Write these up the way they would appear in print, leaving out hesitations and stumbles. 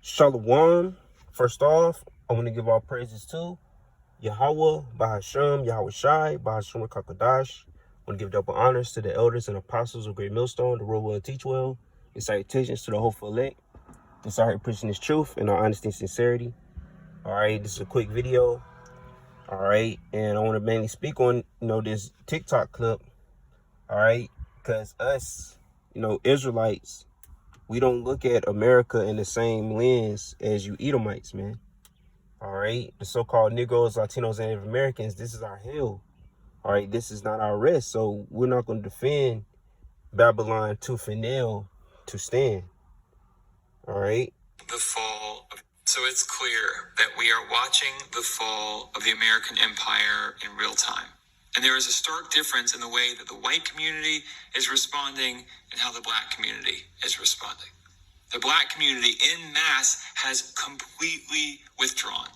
Shalom. First off, I want to give all praises to Yahweh, Bahashem, Yahweh Shai, Bahashem Kakadash. I want to give double honors to the elders and apostles of Great Millstone, the rule well and teach well, and salutations to the hopeful elect. This out here preaching this truth in all honesty and sincerity. All right, this is a quick video. All right, and I want to mainly speak on, this TikTok clip. All right, because us, Israelites, we don't look at America in the same lens as you Edomites, man. All right, the so-called Negroes, Latinos, and Native Americans, this is our hill. All right, this is not our rest. So we're not going to defend Babylon tooth and nail to stand. All right. So it's clear that we are watching the fall of the American empire in real time. And there is a stark difference in the way that the white community is responding and how the black community is responding. The black community en masse has completely withdrawn.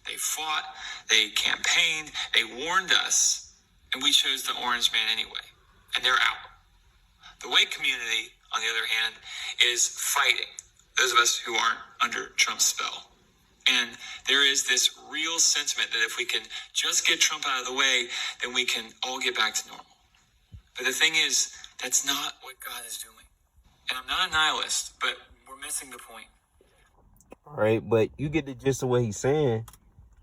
They fought, they campaigned, they warned us, and we chose the orange man anyway. And they're out. The white community, on the other hand, is fighting, those of us who aren't under Trump's spell. And there is this real sentiment that if we can just get Trump out of the way, then we can all get back to normal. But the thing is, that's not what God is doing. And I'm not a nihilist, but we're missing the point. All right, but you get the gist of what he's saying.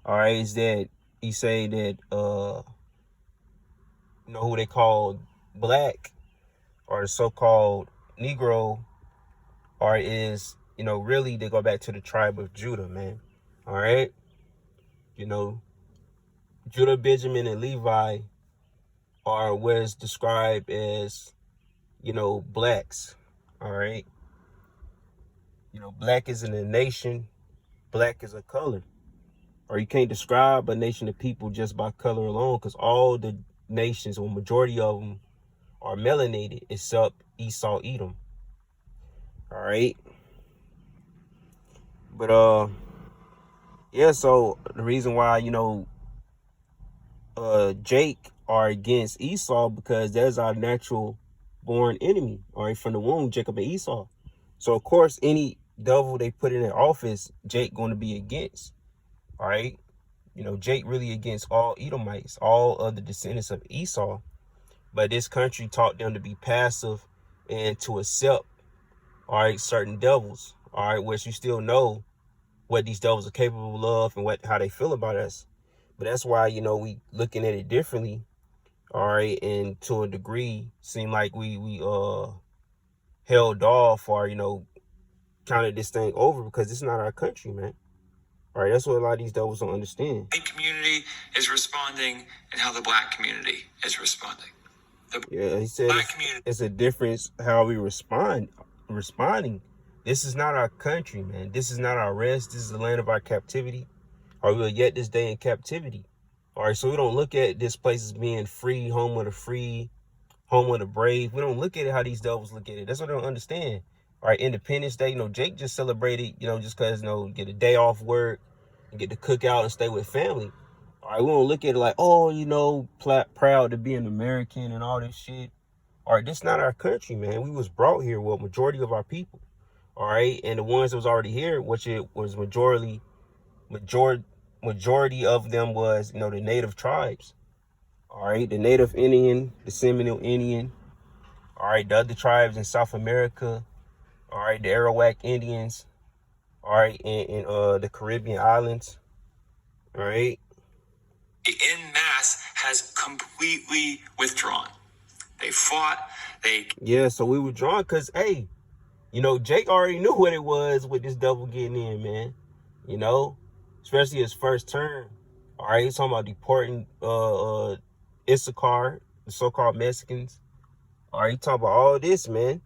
All right, is that he say that who they call black or the so-called Negro, or is really they go back to the tribe of Judah, man. All right, Judah, Benjamin, and Levi are what is described as blacks. All right, black isn't a nation, black is a color. Or you can't describe a nation of people just by color alone, because all the nations, or majority of them, are melanated except Esau, Edom. All right. But yeah, so the reason why Jake are against Esau, because there's our natural born enemy, all right, from the womb, Jacob and Esau. So of course any devil they put in their office, Jake going to be against. All right, Jake really against all Edomites, all of the descendants of Esau. But this country taught them to be passive and to accept, all right, certain devils, all right, which you still know what these devils are capable of and how they feel about us. But that's why, we looking at it differently, all right, and to a degree, seem like we held off or, counted this thing over, because it's not our country, man. All right, that's what a lot of these devils don't understand. The white community is responding and how the black community is responding. Yeah, he said it's a difference how we responding. This is not our country, man. This is not our rest. This is the land of our captivity. Or we are yet this day in captivity. All right, so we don't look at this place as being free, home of the free, home of the brave. We don't look at it how these devils look at it. That's what they don't understand. All right, Independence Day, Jake just celebrated, just because, get a day off work and get to cook out and stay with family. All right, we don't look at it like, oh, proud to be an American and all this shit. All right, this is not our country, man. We was brought here with majority of our people. All right, and the ones that was already here, which it was majority of them was, the native tribes. All right, the Native Indian, the Seminole Indian. All right, the other tribes in South America. All right, the Arawak Indians. All right, in the Caribbean islands. All right. En masse has completely withdrawn. They fought. Yeah, so we withdrawn because, hey, Jake already knew what it was with this devil getting in, man. Especially his first term. All right, he's talking about deporting Issachar, the so-called Mexicans. All right, he talking about all this, man.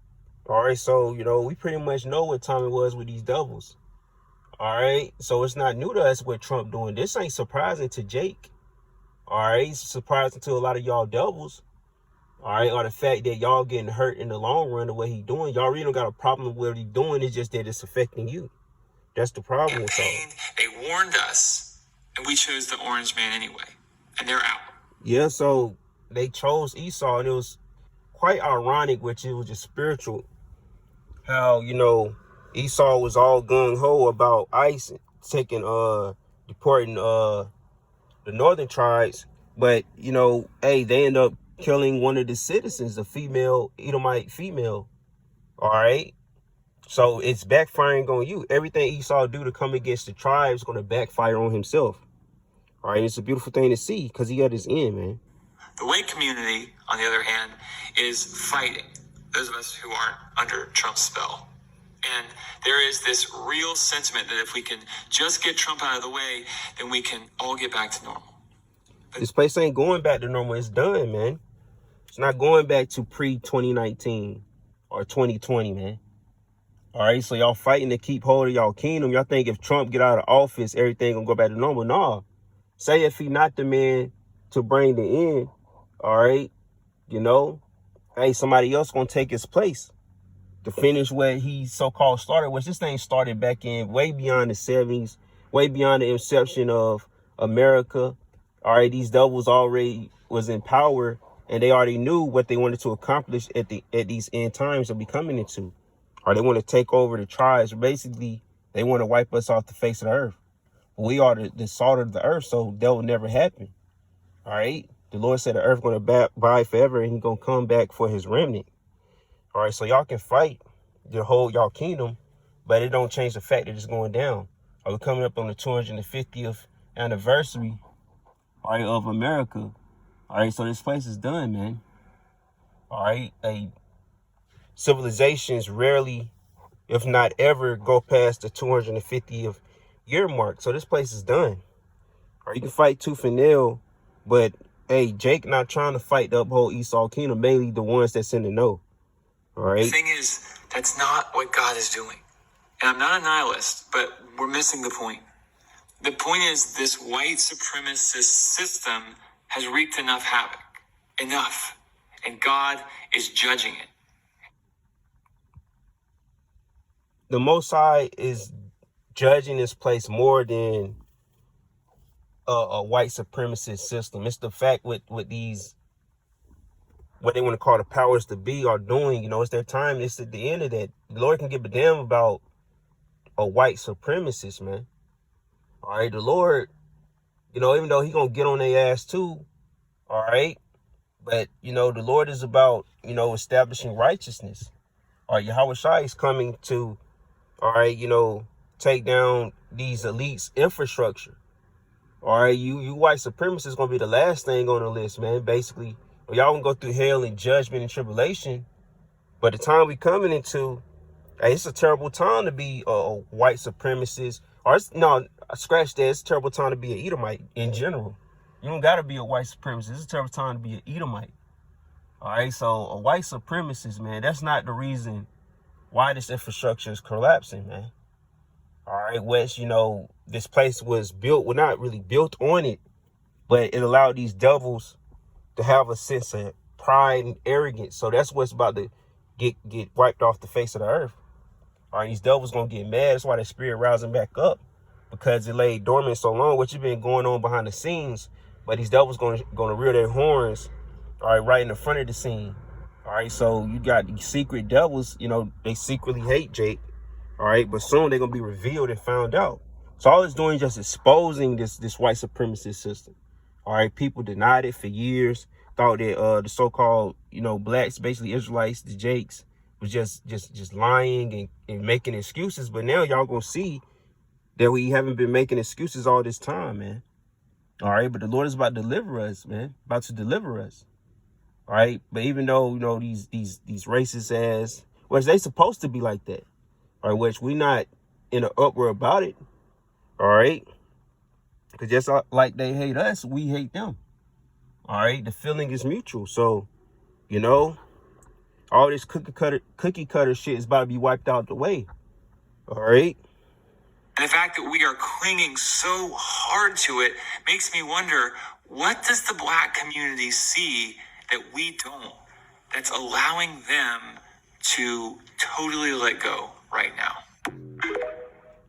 All right, so, we pretty much know what time it was with these devils. All right, so it's not new to us what Trump doing. This ain't surprising to Jake. All right, it's surprising to a lot of y'all devils. All right, or the fact that y'all getting hurt in the long run of what he doing. Y'all really don't got a problem with what he doing. It's just that it's affecting you. That's the problem with y'all. They warned us, and we chose the orange man anyway, and they're out. Yeah, so they chose Esau, and it was quite ironic, which it was just spiritual. How, Esau was all gung-ho about ICE taking, deporting, the northern tribes. But, you know, hey, they end up killing one of the citizens, a female, Edomite female. All right. So it's backfiring on you. Everything Esau do to come against the tribes is going to backfire on himself. All right. It's a beautiful thing to see because he got his end, man. The white community, on the other hand, is fighting those of us who aren't under Trump's spell. And there is this real sentiment that if we can just get Trump out of the way, then we can all get back to normal. This place ain't going back to normal. It's done, man. It's not going back to pre-2019 or 2020, man. All right, so y'all fighting to keep hold of y'all kingdom. Y'all think if Trump get out of office, everything gonna go back to normal. Nah. Say if he not the man to bring the end, all right, you know, hey, somebody else gonna take his place to finish what he so-called started, which this thing started back in way beyond the 70s, way beyond the inception of America. All right, these devils already was in power, and they already knew what they wanted to accomplish at these end times of becoming into. Or they want to take over the tribes. Basically, they want to wipe us off the face of the earth. We are the salt of the earth, so that will never happen. All right? The Lord said the earth going to abide forever, and he's going to come back for his remnant. All right, so y'all can fight to hold y'all kingdom, but it don't change the fact that it's going down. We're coming up on the 250th anniversary, all right, of America. All right, so this place is done, man. All right, civilizations rarely, if not ever, go past the 250th year mark. So this place is done. Or you can fight tooth and nail, but hey, Jake not trying to fight the uphold Esau kingdom, mainly the ones that's in the know. All right. The thing is, that's not what God is doing. And I'm not a nihilist, but we're missing the point. The point is this white supremacist system has wreaked enough havoc. Enough. And God is judging it. The Most High is judging this place more than a white supremacist system. It's the fact with these, what they want to call the powers to be are doing, you know, it's their time. It's at the end of that. The Lord can give a damn about a white supremacist, man. All right, the Lord, you know, even though he gonna get on their ass too, all right, but, you know, the Lord is about, you know, establishing righteousness. All right, Yahweh Shai is coming to, all right, you know, take down these elites' infrastructure. All right, you white supremacists gonna be the last thing on the list, man. Basically, y'all gonna go through hell and judgment and tribulation, but the time we coming into, hey, it's a terrible time to be a white supremacist. Or no, scratch that. It's a terrible time to be an Edomite in general. You don't gotta be a white supremacist. It's a terrible time to be an Edomite. All right, so a white supremacist, man, that's not the reason why this infrastructure is collapsing, man. All right, West, you know, this place was built, well, not really built on it, but it allowed these devils to have a sense of pride and arrogance. So that's what's about to get wiped off the face of the earth. All right, these devils gonna get mad. That's why the spirit rising back up, because it lay dormant so long. What you been going on behind the scenes, but these devils gonna rear their horns, all right in the front of the scene. All right, so you got these secret devils, you know, they secretly hate Jake. All right, but soon they're gonna be revealed and found out. So all it's doing is just exposing this white supremacist system. All right, people denied it for years, thought that the so-called, you know, blacks, basically Israelites, the Jakes, was just lying and making excuses. But now y'all gonna see that we haven't been making excuses all this time, man. All right, but the Lord is about to deliver us, man. About to deliver us. All right, but even though, you know, these racist ass, which they supposed to be like that, all right, which we not in an uproar about it, all right, because just like they hate us, we hate them. All right, the feeling is mutual. So, you know, all this cookie cutter shit is about to be wiped out the way. All right. And the fact that we are clinging so hard to it makes me wonder, what does the black community see that we don't, that's allowing them to totally let go right now?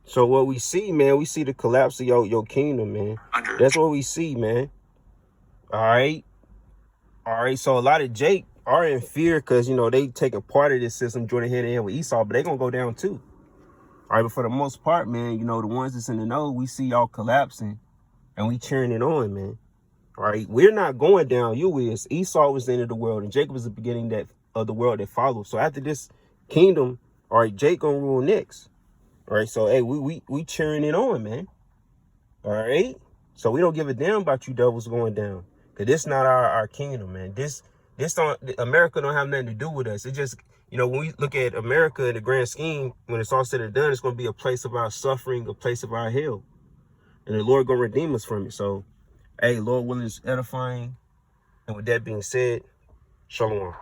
So what we see, man, we see the collapse of your kingdom, man. That's what we see, man. All right. All right. So a lot of Jake are in fear because, you know, they taking part of this system, joining hand in hand with Esau, but they gonna go down too. All right, but for the most part, man, you know, the ones that's in the know, we see y'all collapsing and we cheering it on, man. All right, we're not going down. You is. Esau was the end of the world, and Jacob is the beginning of the world that follows. So after this kingdom, all right, Jake gonna rule next. All right, so hey, we cheering it on, man. All right, so we don't give a damn about you devils going down, cause this not our kingdom, man. This don't, America don't have nothing to do with us. It just, you know, when we look at America in the grand scheme, when it's all said and done, it's gonna be a place of our suffering, a place of our hell, and the Lord gonna redeem us from it. So, hey, Lord willing, is edifying. And with that being said, shalom.